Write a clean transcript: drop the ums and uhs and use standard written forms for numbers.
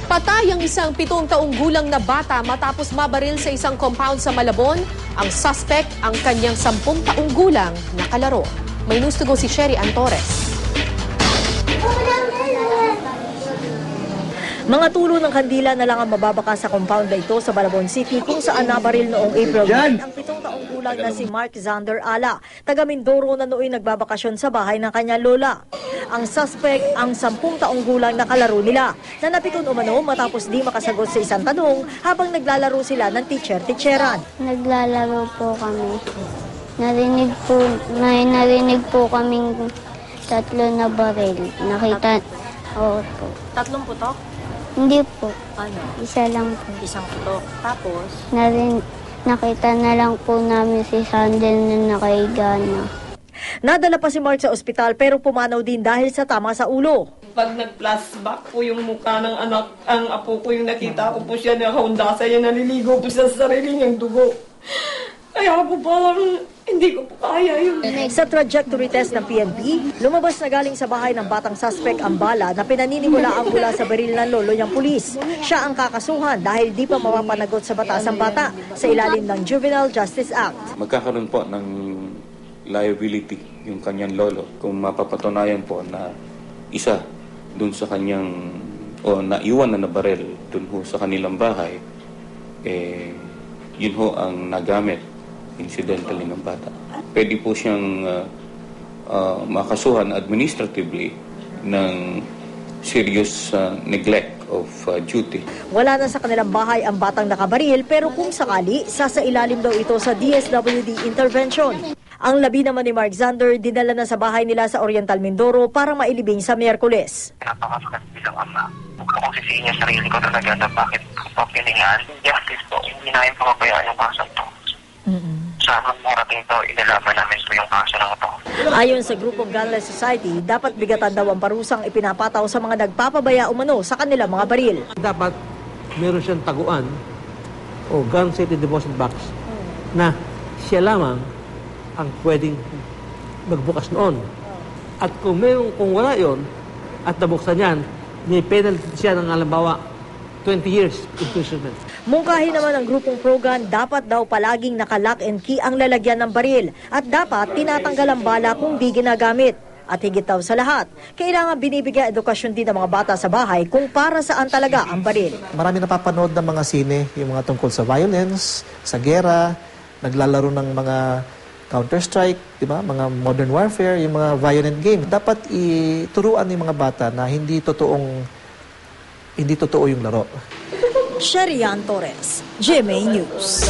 Patay ang isang 7 taong gulang na bata matapos mabaril sa isang compound sa Malabon. Ang suspect ang kanyang 10 taong gulang na kalaro. May news to go si Sherry Antores. Mga tulo ng kandila na lang ang mababaka sa compound na ito sa Malabon City kung saan nabaril noong April 9 ang 7 taong gulang na si Mark Zander Ala, taga Mindoro na nooy nagbabakasyon sa bahay ng kanyang lola. Ang suspect ang 10 taong gulang na kalaro nila na napiton umano matapos di makasagot sa isang tanong habang naglalaro sila ng teacher-teacheran. Naglalaro po kami. Narinig po kaming 3 na baril. Nakita, oo po. 3 putok? Hindi po. Ano? Isa lang po. Isang putok. Tapos? Nakita na lang po namin si Sandel na nakahiga na. Nadala pa si Mark sa ospital pero pumanaw din dahil sa tama sa ulo. Pag nag-flashback po yung mukha ng anak, ang apo ko yung nakita ko po siya na kaundasa niya, naliligo po sa sarili niyang dugo. Kaya po parang hindi ko po kaya yun. Sa trajectory test ng PNP, lumabas na galing sa bahay ng batang suspect ang bala na pinaniniwalaan mula sa baril ng lolo niyang pulis. Siya ang kakasuhan dahil di pa mapapanagot sa batas ang bata sa ilalim ng Juvenile Justice Act. Magkakaroon po ng liability yung kanyang lolo kung mapapatunayan po na isa dun sa kanyang o naiwan na baril dun ho sa kanilang bahay, yun ho ang nagamit incidentally ng bata. Pwede po siyang makasuhan administratively ng serious neglect of duty. Wala na sa kanilang bahay ang batang nakabaril pero kung sakali, sasailalim daw ito sa DSWD intervention. Ang labi naman ni Mark Zander dinala na sa bahay nila sa Oriental Mindoro para mailibing sa Miyerkules. Napakasakit bilang ama. Huwag akong sisihin niya sarili ko talaga na bakit ko pa piningan. Justice po, hindi namin papabayaan yung kaso to. Sa marating to, inalaban namin po yung kaso ng ito. Ayon sa Group of Gunless Society, dapat bigatan daw ang parusang ipinapataw sa mga nagpapabaya umano sa kanilang mga baril. Dapat meron siyang taguan o gun safety deposit box na siya lamang ang pwedeng magbukas noon. At kung wala yon at nabuksan yan, may penalty siya ng halimbawa 20 years imprisonment. Mungkahi naman ang grupong Pro-Gun, dapat daw palaging naka-lock and key ang lalagyan ng baril at dapat tinatanggal ang bala kung di ginagamit. At higit daw sa lahat, kailangan binibigyan edukasyon din ng mga bata sa bahay kung para saan talaga ang baril. Marami napapanood ng mga sine, yung mga tungkol sa violence, sa gera, naglalaro ng mga Counter-Strike, di ba? Mga modern warfare, yung mga violent game. Dapat ituruan ng mga bata na hindi totoo yung laro. Sherry Antores, GMA News.